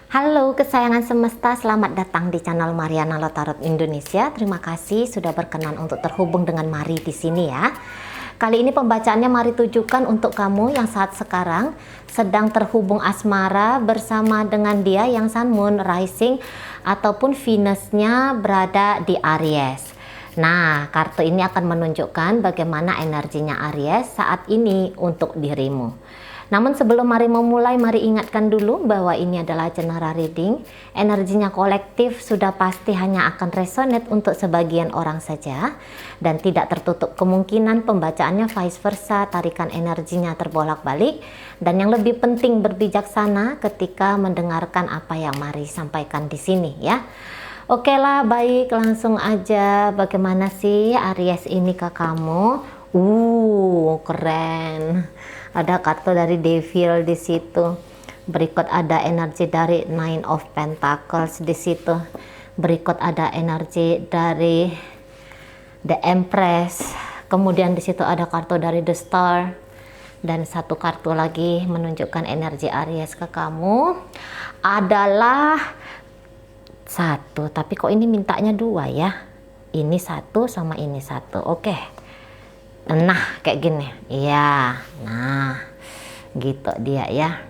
Halo kesayangan semesta, selamat datang di channel Mariana Lotarot Indonesia. Terima kasih sudah berkenan untuk terhubung dengan Mari di sini ya. Kali ini pembacaannya Mari tujukan untuk kamu yang saat sekarang sedang terhubung asmara bersama dengan dia yang Sun, Moon, Rising ataupun Venusnya berada di Aries. Nah, kartu ini akan menunjukkan bagaimana energinya Aries saat ini untuk dirimu. Namun sebelum Mari memulai, mari ingatkan dulu bahwa ini adalah general reading. Energinya kolektif sudah pasti hanya akan resonate untuk sebagian orang saja. Dan tidak tertutup kemungkinan pembacaannya vice versa, tarikan energinya terbolak-balik. Dan yang lebih penting berbijaksana ketika mendengarkan apa yang Mari sampaikan di sini ya. Oke lah, baik, langsung aja. Bagaimana sih Aries ini ke kamu? Keren. Ada kartu dari Devil di situ. Berikut ada energi dari Nine of Pentacles di situ. Berikut ada energi dari The Empress. Kemudian di situ ada kartu dari The Star. Dan satu kartu lagi menunjukkan energi Aries ke kamu adalah satu. Tapi kok ini mintanya dua ya? Ini satu sama ini satu. Oke. Nah, kayak gini. Iya. Nah, gitu dia ya.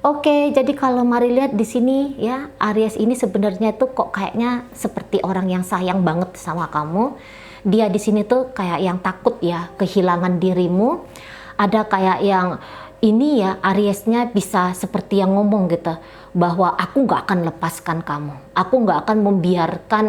Oke, jadi kalau Mari lihat di sini ya, Aries ini sebenarnya tuh kok kayaknya seperti orang yang sayang banget sama kamu. Dia di sini tuh kayak yang takut ya kehilangan dirimu. Ada kayak yang ini ya, Ariesnya bisa seperti yang ngomong gitu, bahwa aku nggak akan lepaskan kamu. Aku nggak akan membiarkan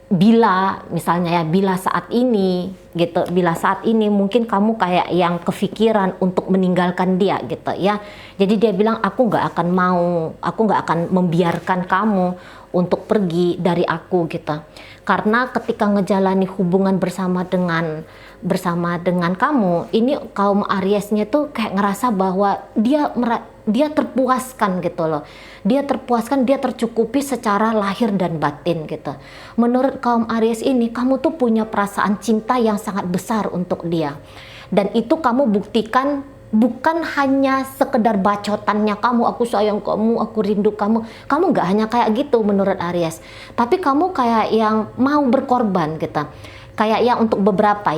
bila misalnya ya, bila saat ini gitu, bila saat ini mungkin kamu kayak yang kepikiran untuk meninggalkan dia gitu ya. Jadi dia bilang aku nggak akan membiarkan kamu untuk pergi dari aku gitu. Karena ketika ngejalani hubungan bersama dengan kamu, ini kaum Ariesnya tuh kayak ngerasa bahwa dia terpuaskan gitu loh. Dia terpuaskan, dia tercukupi secara lahir dan batin gitu. Menurut kaum Aries ini, kamu tuh punya perasaan cinta yang sangat besar untuk dia. Dan itu kamu buktikan bukan hanya sekedar bacotannya kamu, aku sayang kamu, aku rindu kamu. Kamu nggak hanya kayak gitu menurut Aries. Tapi kamu kayak yang mau berkorban gitu. Kayak yang untuk beberapa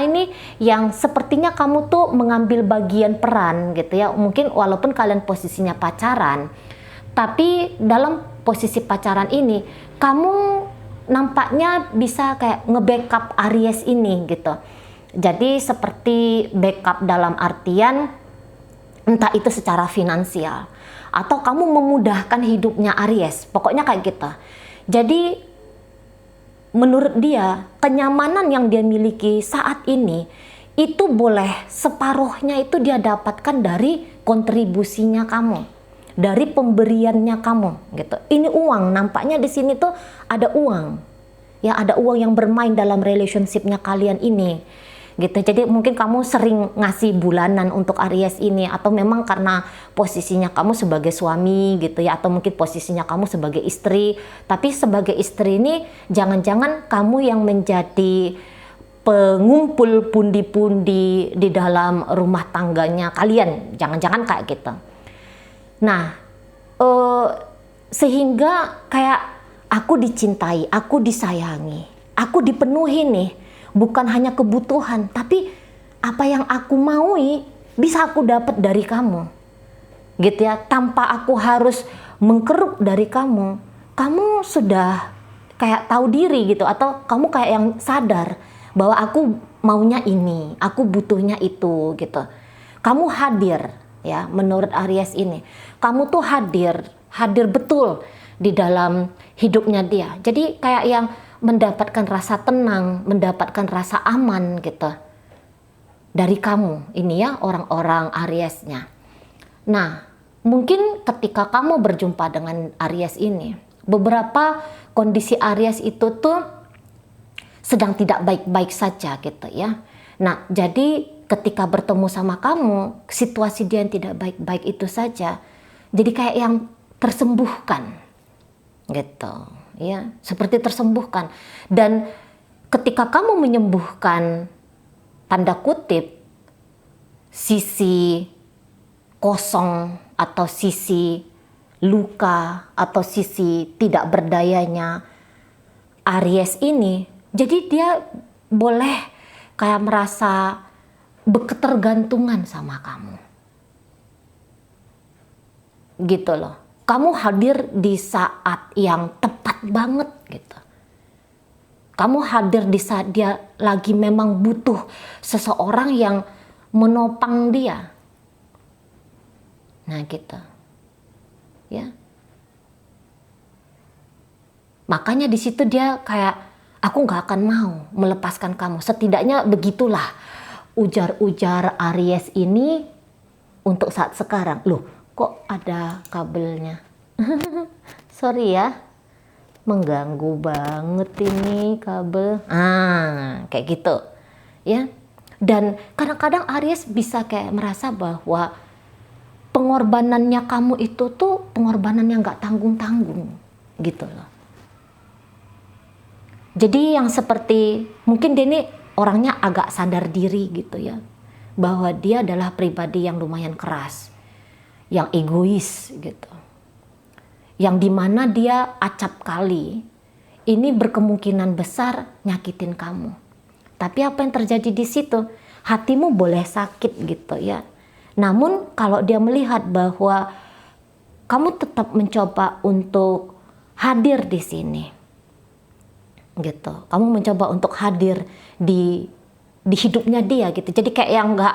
ini yang sepertinya kamu tuh mengambil bagian peran gitu ya. Mungkin walaupun kalian posisinya pacaran, tapi dalam posisi pacaran ini kamu nampaknya bisa kayak nge-backup Aries ini gitu. Jadi seperti backup dalam artian entah itu secara finansial atau kamu memudahkan hidupnya Aries, pokoknya kayak gitu. Jadi menurut dia, kenyamanan yang dia miliki saat ini itu boleh separuhnya itu dia dapatkan dari kontribusinya kamu, dari pemberiannya kamu gitu. Ini uang, nampaknya di sini tuh ada uang. Ya, ada uang yang bermain dalam relationship-nya kalian ini. Gitu. Jadi mungkin kamu sering ngasih bulanan untuk Aries ini, atau memang karena posisinya kamu sebagai suami gitu ya, atau mungkin posisinya kamu sebagai istri. Tapi sebagai istri ini jangan-jangan kamu yang menjadi pengumpul pundi-pundi di dalam rumah tangganya kalian, jangan-jangan kayak gitu. Nah, sehingga kayak aku dicintai, aku disayangi, aku dipenuhi nih. Bukan hanya kebutuhan, tapi apa yang aku maui bisa aku dapat dari kamu. Gitu ya, tanpa aku harus mengkeruk dari kamu. Kamu sudah kayak tahu diri gitu, atau kamu kayak yang sadar bahwa aku maunya ini, aku butuhnya itu gitu. Kamu hadir ya, menurut Aries ini. Kamu tuh hadir betul di dalam hidupnya dia. Jadi kayak yang mendapatkan rasa tenang, mendapatkan rasa aman gitu dari kamu ini ya, orang-orang Ariesnya. Nah, mungkin ketika kamu berjumpa dengan Aries ini, beberapa kondisi Aries itu tuh sedang tidak baik-baik saja gitu ya. Nah, jadi ketika bertemu sama kamu, situasi dia yang tidak baik-baik itu saja jadi kayak yang tersembuhkan gitu ya, seperti tersembuhkan. Dan ketika kamu menyembuhkan tanda kutip sisi kosong atau sisi luka atau sisi tidak berdayanya Aries ini. Jadi dia boleh kayak merasa berketergantungan sama kamu. Gitu loh. Kamu hadir di saat yang tepat banget gitu. Kamu hadir di saat dia lagi memang butuh seseorang yang menopang dia. Nah gitu. Ya. Makanya di situ dia kayak, aku nggak akan mau melepaskan kamu. Setidaknya begitulah ujar-ujar Aries ini untuk saat sekarang. Loh, kok ada kabelnya? Sorry ya, mengganggu banget ini kabel. Kayak gitu. Ya. Dan kadang-kadang Aries bisa kayak merasa bahwa pengorbanannya kamu itu tuh pengorbanan yang nggak tanggung-tanggung. Gitu loh. Jadi yang seperti, mungkin dia ini orangnya agak sadar diri gitu ya. Bahwa dia adalah pribadi yang lumayan keras. Yang egois gitu. Yang dimana dia acap kali, ini berkemungkinan besar nyakitin kamu. Tapi apa yang terjadi di situ? Hatimu boleh sakit gitu ya. Namun kalau dia melihat bahwa kamu tetap mencoba untuk hadir di sini. Gitu. Kamu mencoba untuk hadir di hidupnya dia gitu. Jadi kayak yang nggak,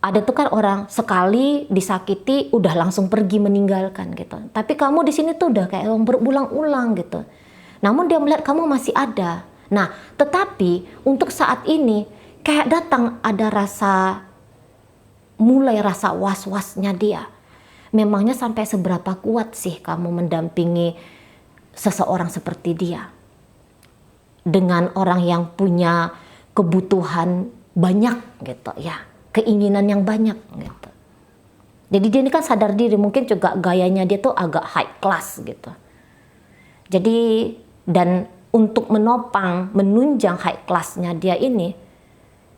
ada tuh kan orang sekali disakiti udah langsung pergi meninggalkan gitu. Tapi kamu di sini tuh udah kayak berulang-ulang gitu. Namun dia melihat kamu masih ada. Nah, tetapi untuk saat ini kayak datang ada mulai rasa was-wasnya dia. Memangnya sampai seberapa kuat sih kamu mendampingi seseorang seperti dia? Dengan orang yang punya kebutuhan banyak gitu ya, keinginan yang banyak gitu. Jadi dia ini kan sadar diri, mungkin juga gayanya dia tuh agak high class gitu. Jadi dan untuk menopang, menunjang high class-nya dia ini,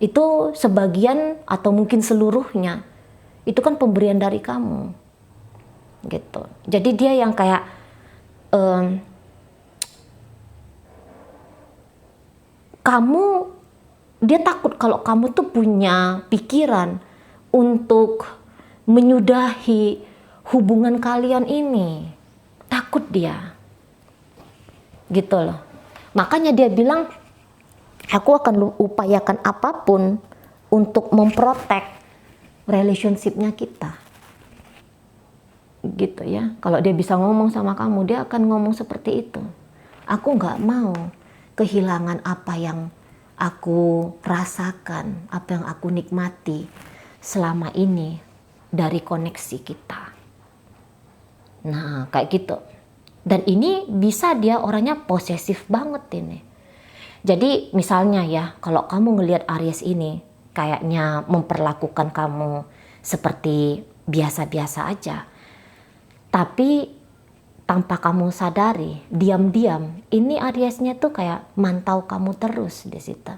itu sebagian atau mungkin seluruhnya itu kan pemberian dari kamu gitu. Jadi dia yang kayak dia takut kalau kamu tuh punya pikiran untuk menyudahi hubungan kalian ini. Takut dia. Gitu loh. Makanya dia bilang, aku akan upayakan apapun untuk memprotek relationship-nya kita. Gitu ya. Kalau dia bisa ngomong sama kamu, dia akan ngomong seperti itu. Aku nggak mau kehilangan apa yang aku rasakan, apa yang aku nikmati selama ini dari koneksi kita. Nah, kayak gitu. Dan ini bisa dia orangnya posesif banget ini. Jadi misalnya ya, kalau kamu ngelihat Aries ini kayaknya memperlakukan kamu seperti biasa-biasa aja. Tapi tanpa kamu sadari, diam-diam, ini Ariesnya tuh kayak mantau kamu terus di situ.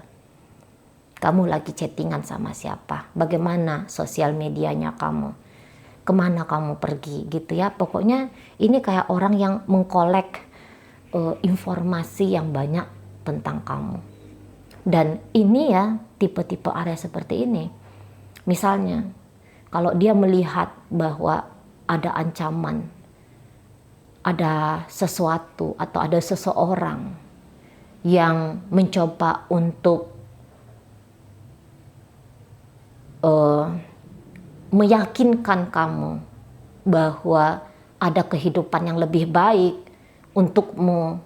Kamu lagi chattingan sama siapa? Bagaimana sosial medianya kamu? Kemana kamu pergi gitu ya? Pokoknya ini kayak orang yang mengkolek informasi yang banyak tentang kamu. Dan ini ya tipe-tipe Aries seperti ini. Misalnya, kalau dia melihat bahwa ada ancaman, ada sesuatu atau ada seseorang yang mencoba untuk meyakinkan kamu bahwa ada kehidupan yang lebih baik untukmu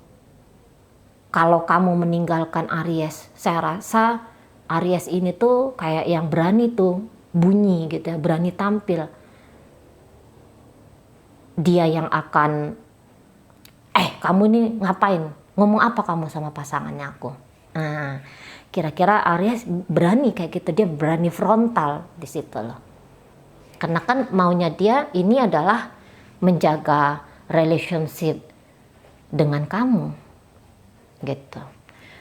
kalau kamu meninggalkan Aries. Saya rasa Aries ini tuh kayak yang berani tuh bunyi gitu ya, berani tampil. Dia yang akan, kamu ini ngapain? Ngomong apa kamu sama pasangannya aku? Nah, kira-kira Aries berani kayak gitu, dia berani frontal di situ loh. Karena kan maunya dia ini adalah menjaga relationship dengan kamu, gitu.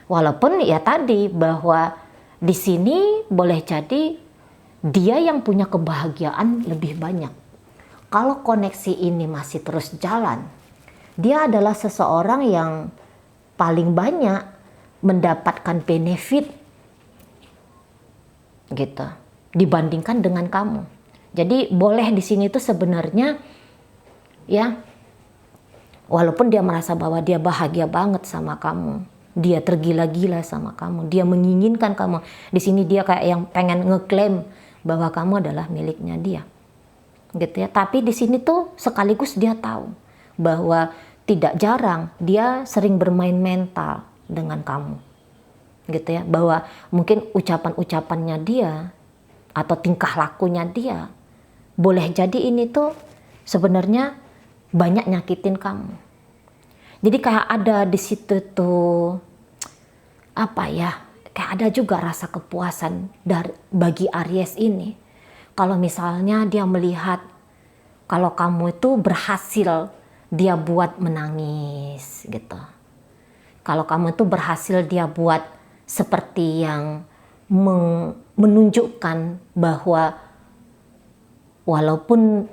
Walaupun ya tadi bahwa di sini boleh jadi dia yang punya kebahagiaan lebih banyak. kalau koneksi ini masih terus jalan, dia adalah seseorang yang paling banyak mendapatkan benefit gitu dibandingkan dengan kamu. Jadi boleh di sini tuh sebenarnya ya, walaupun dia merasa bahwa dia bahagia banget sama kamu, dia tergila-gila sama kamu, dia menginginkan kamu. Di sini dia kayak yang pengen ngeklaim bahwa kamu adalah miliknya dia. Gitu ya. Tapi di sini tuh sekaligus dia tahu bahwa tidak jarang dia sering bermain mental dengan kamu. Gitu ya. Bahwa mungkin ucapan-ucapannya dia atau tingkah lakunya dia boleh jadi ini tuh sebenarnya banyak nyakitin kamu. Jadi kayak ada di situ tuh apa ya, kayak ada juga rasa kepuasan bagi Aries ini. Kalau misalnya dia melihat kalau kamu itu berhasil dia buat menangis gitu. Kalau kamu itu berhasil dia buat seperti yang menunjukkan bahwa walaupun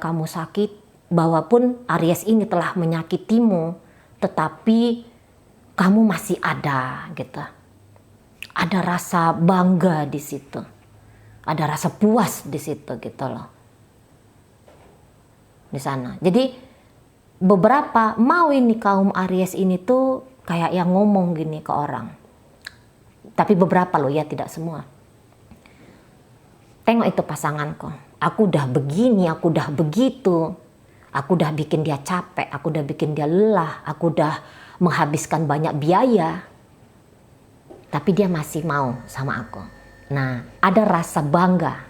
kamu sakit, bahwapun Aries ini telah menyakitimu, tetapi kamu masih ada gitu. Ada rasa bangga di situ. Ada rasa puas di situ gitu loh. Di sana. Jadi beberapa mau ini kaum Aries ini tuh kayak yang ngomong gini ke orang. Tapi beberapa loh ya, tidak semua. Tengok itu pasanganku. Aku udah begini, aku udah begitu. Aku udah bikin dia capek, aku udah bikin dia lelah, aku udah menghabiskan banyak biaya. Tapi dia masih mau sama aku. Nah, ada rasa bangga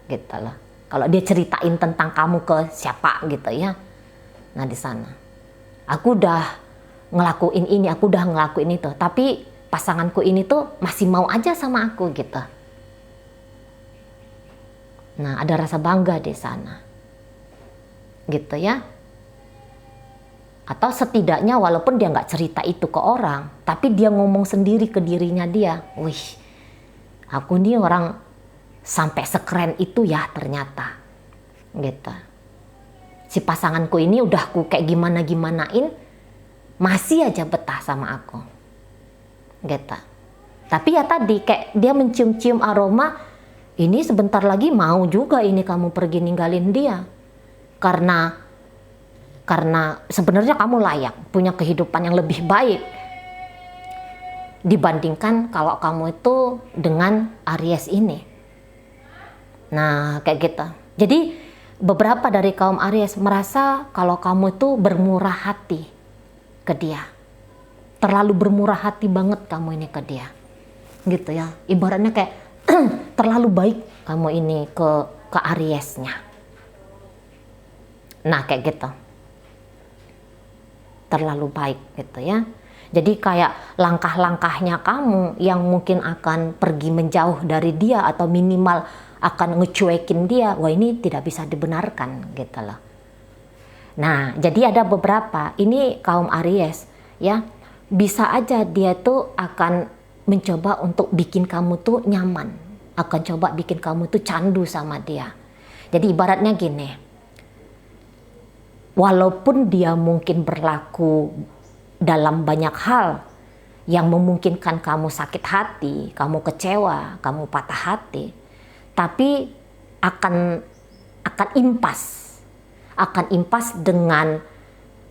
gitu loh. Kalau dia ceritain tentang kamu ke siapa gitu ya. Nah, di sana. Aku udah ngelakuin ini, aku udah ngelakuin itu. Tapi pasanganku ini tuh masih mau aja sama aku gitu. Nah, ada rasa bangga di sana. Gitu ya. Atau setidaknya walaupun dia nggak cerita itu ke orang, tapi dia ngomong sendiri ke dirinya dia, wih, aku nih orang sampai sekeren itu ya ternyata, gitu. Si pasanganku ini udah aku kayak gimanain, masih aja betah sama aku, gitu. Tapi ya tadi kayak dia mencium-cium aroma, ini sebentar lagi mau juga ini kamu pergi ninggalin dia, karena sebenarnya kamu layak punya kehidupan yang lebih baik dibandingkan kalau kamu itu dengan Aries ini. Nah, kayak gitu. Jadi beberapa dari kaum Aries merasa kalau kamu itu bermurah hati ke dia. Terlalu bermurah hati banget kamu ini ke dia. Gitu ya. Ibaratnya kayak terlalu baik kamu ini ke Ariesnya. Nah, kayak gitu. Terlalu baik gitu ya. Jadi kayak langkah-langkahnya kamu yang mungkin akan pergi menjauh dari dia atau minimal akan ngecuekin dia, wah ini tidak bisa dibenarkan gitu loh. Nah, jadi ada beberapa, ini kaum Aries ya, bisa aja dia tuh akan mencoba untuk bikin kamu tuh nyaman, akan coba bikin kamu tuh candu sama dia. Jadi ibaratnya gini, walaupun dia mungkin berlaku dalam banyak hal yang memungkinkan kamu sakit hati, kamu kecewa, kamu patah hati, tapi akan impas dengan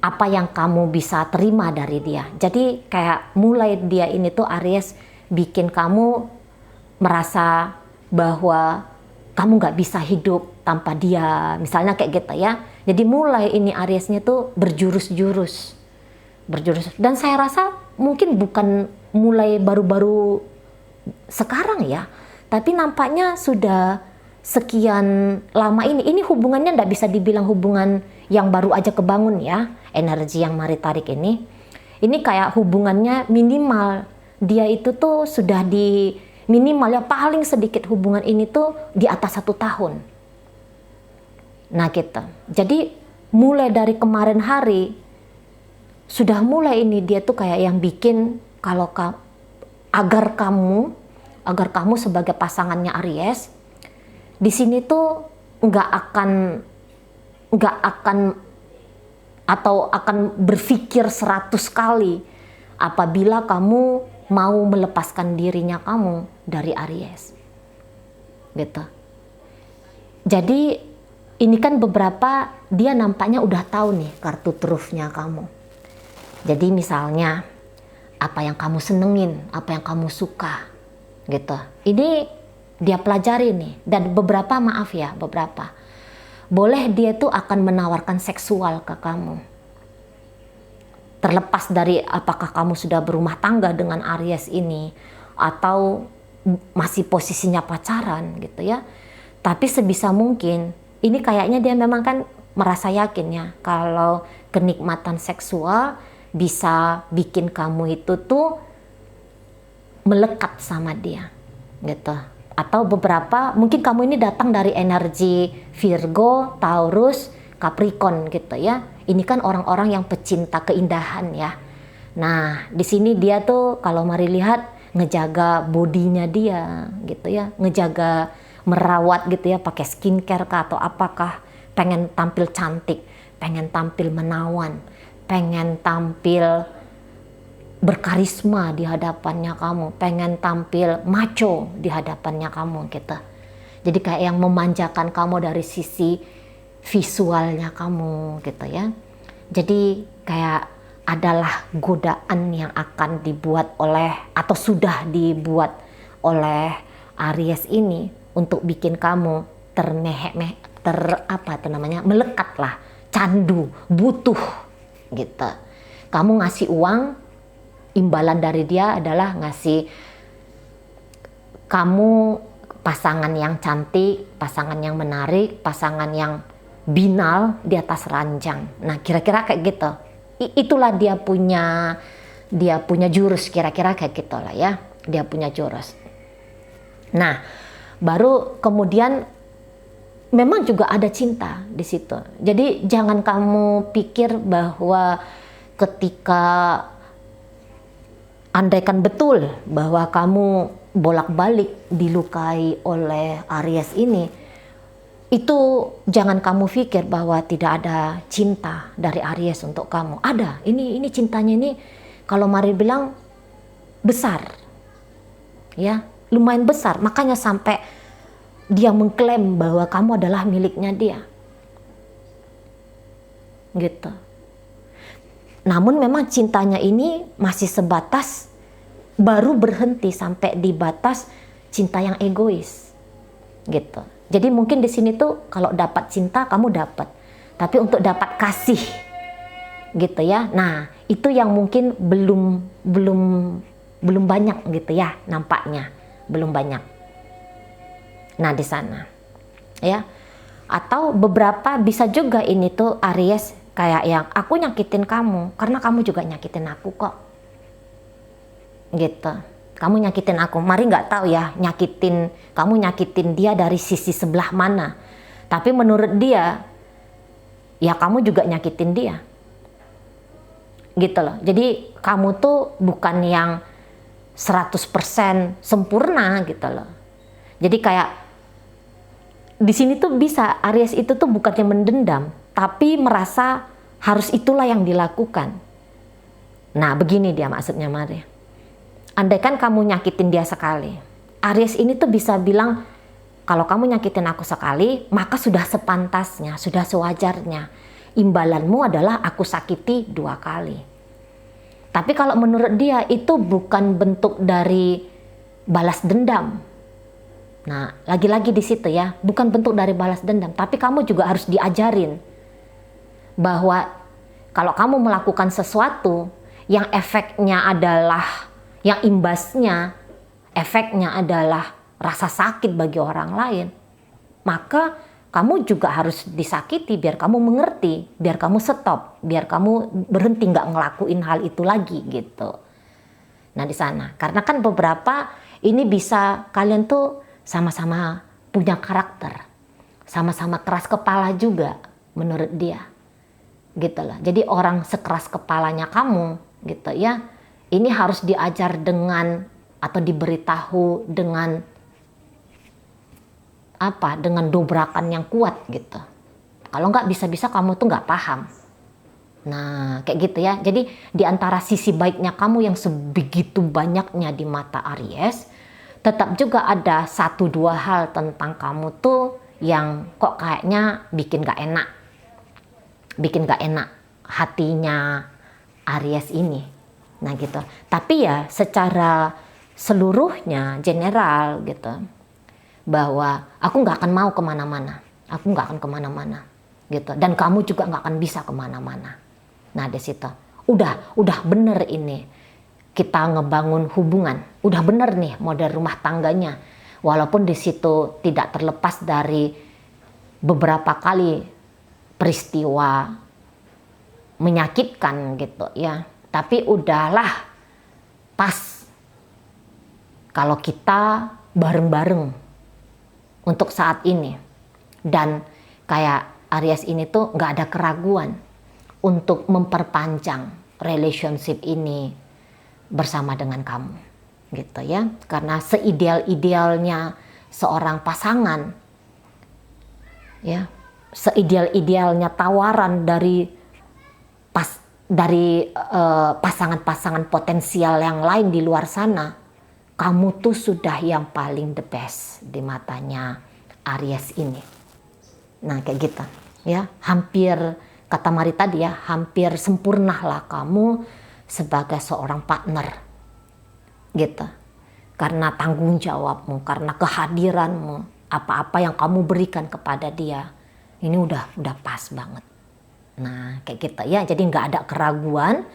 apa yang kamu bisa terima dari dia. Jadi kayak mulai dia ini tuh Aries bikin kamu merasa bahwa kamu nggak bisa hidup tanpa dia, misalnya kayak gitu ya. Jadi mulai ini Ariesnya tuh berjurus-jurus. Dan saya rasa mungkin bukan mulai baru-baru sekarang ya, tapi nampaknya sudah sekian lama ini hubungannya nggak bisa dibilang hubungan yang baru aja kebangun ya, energi yang mari tarik ini kayak hubungannya minimal, dia itu tuh sudah di minimal ya paling sedikit hubungan ini tuh di atas 1 tahun. Nah gitu, jadi mulai dari kemarin hari sudah mulai ini dia tuh kayak yang bikin kalau agar kamu sebagai pasangannya Aries di sini tuh nggak akan nggak akan atau akan berpikir 100 kali apabila kamu mau melepaskan dirinya kamu dari Aries. Gitu. Jadi ini kan beberapa dia nampaknya udah tahu nih kartu trufnya kamu. Jadi misalnya apa yang kamu senengin, apa yang kamu suka, gitu. Ini dia pelajari nih, dan beberapa boleh dia tuh akan menawarkan seksual ke kamu. Terlepas dari apakah kamu sudah berumah tangga dengan Aries ini atau masih posisinya pacaran gitu ya. Tapi sebisa mungkin ini kayaknya dia memang kan merasa yakin ya kalau kenikmatan seksual bisa bikin kamu itu tuh melekat sama dia gitu. Atau beberapa mungkin kamu ini datang dari energi Virgo, Taurus, Capricorn gitu ya. Ini kan orang-orang yang pecinta keindahan ya. Nah, di sini dia tuh kalau mari lihat ngejaga bodinya dia gitu ya, ngejaga merawat gitu ya, pakai skincare kah atau apakah, pengen tampil cantik, pengen tampil menawan, pengen tampil berkarisma di hadapannya kamu, pengen tampil macho di hadapannya kamu gitu. Jadi kayak yang memanjakan kamu dari sisi visualnya kamu gitu ya. Jadi kayak adalah godaan yang akan dibuat oleh atau sudah dibuat oleh Aries ini untuk bikin kamu melekat lah, candu, butuh gitu. Kamu ngasih uang, imbalan dari dia adalah ngasih kamu pasangan yang cantik, pasangan yang menarik, pasangan yang binal di atas ranjang. Nah, kira-kira kayak gitu. Itulah dia punya jurus, kira-kira kayak gitulah ya. Dia punya jurus. Nah, baru kemudian memang juga ada cinta di situ. Jadi jangan kamu pikir bahwa ketika andaikan betul bahwa kamu bolak-balik dilukai oleh Aries ini, itu jangan kamu pikir bahwa tidak ada cinta dari Aries untuk kamu. Ada, ini cintanya ini kalau mari bilang besar, ya lumayan besar. Makanya sampai dia mengklaim bahwa kamu adalah miliknya dia, gitu. Namun memang cintanya ini masih sebatas, baru berhenti sampai di batas cinta yang egois, gitu. Jadi mungkin di sini tuh kalau dapat cinta kamu dapat, tapi untuk dapat kasih, gitu ya. Nah itu yang mungkin belum banyak gitu ya, nampaknya belum banyak. Nah di sana, ya. Atau beberapa bisa juga ini tuh Aries kayak yang aku nyakitin kamu karena kamu juga nyakitin aku kok, gitu. Kamu nyakitin aku, mari nggak tahu ya kamu nyakitin dia dari sisi sebelah mana. Tapi menurut dia, ya kamu juga nyakitin dia, gitu loh. Jadi kamu tuh bukan yang 100% sempurna gitu loh. Jadi kayak di sini tuh bisa Aries itu tuh bukannya mendendam, tapi merasa harus itulah yang dilakukan. Nah begini dia maksudnya Maria. Andaikan kamu nyakitin dia sekali, Aries ini tuh bisa bilang, kalau kamu nyakitin aku sekali, maka sudah sepantasnya, sudah sewajarnya. Imbalanmu adalah aku sakiti 2 kali. Tapi kalau menurut dia itu bukan bentuk dari balas dendam. Nah, lagi-lagi di situ ya, bukan bentuk dari balas dendam, tapi kamu juga harus diajarin bahwa kalau kamu melakukan sesuatu yang efeknya adalah, yang imbasnya, efeknya adalah rasa sakit bagi orang lain, maka kamu juga harus disakiti biar kamu mengerti, biar kamu stop, biar kamu berhenti nggak ngelakuin hal itu lagi gitu. Nah di sana, karena kan beberapa ini bisa kalian tuh sama-sama punya karakter, sama-sama keras kepala juga menurut dia, gitu lah. Jadi orang sekeras kepalanya kamu, gitu ya. Ini harus diajar dengan atau diberitahu dengan apa? Dengan dobrakan yang kuat gitu. Kalau nggak, bisa-bisa kamu tuh nggak paham. Nah, kayak gitu ya. Jadi di antara sisi baiknya kamu yang sebegitu banyaknya di mata Aries, tetap juga ada 1-2 hal tentang kamu tuh yang kok kayaknya bikin gak enak. Bikin gak enak hatinya Aries ini. Nah gitu. Tapi ya secara seluruhnya, general gitu, bahwa aku nggak akan mau kemana-mana. Aku nggak akan kemana-mana. Gitu. Dan kamu juga nggak akan bisa kemana-mana. Nah di situ, udah bener ini kita ngebangun hubungan, udah bener nih model rumah tangganya, walaupun di situ tidak terlepas dari beberapa kali peristiwa menyakitkan gitu ya, tapi udahlah pas kalau kita bareng-bareng untuk saat ini. Dan kayak Aries ini tuh nggak ada keraguan untuk memperpanjang relationship ini bersama dengan kamu gitu ya, karena seideal-idealnya seorang pasangan ya, seideal-idealnya tawaran dari pasangan-pasangan potensial yang lain di luar sana, kamu tuh sudah yang paling the best di matanya Aries ini. Nah kayak gitu ya, hampir kata Mari tadi ya, hampir sempurnalah kamu sebagai seorang partner gitu. Karena tanggung jawabmu, karena kehadiranmu, apa-apa yang kamu berikan kepada dia, ini udah pas banget. Nah kayak gitu ya, jadi nggak ada keraguan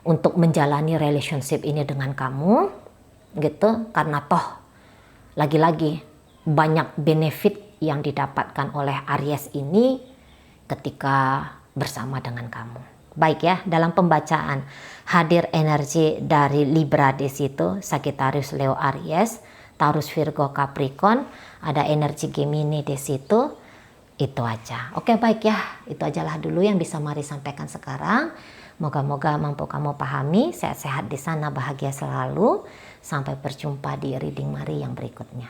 untuk menjalani relationship ini dengan kamu gitu, karena toh lagi-lagi banyak benefit yang didapatkan oleh Aries ini ketika bersama dengan kamu. Baik ya, dalam pembacaan hadir energi dari Libra di situ, Sagittarius, Leo, Aries, Taurus, Virgo, Capricorn, ada energi Gemini di situ. Itu aja. Oke, baik ya. Itu ajalah dulu yang bisa Mari sampaikan sekarang. Moga-moga mampu kamu pahami. Sehat-sehat di sana, bahagia selalu. Sampai berjumpa di reading Mari yang berikutnya.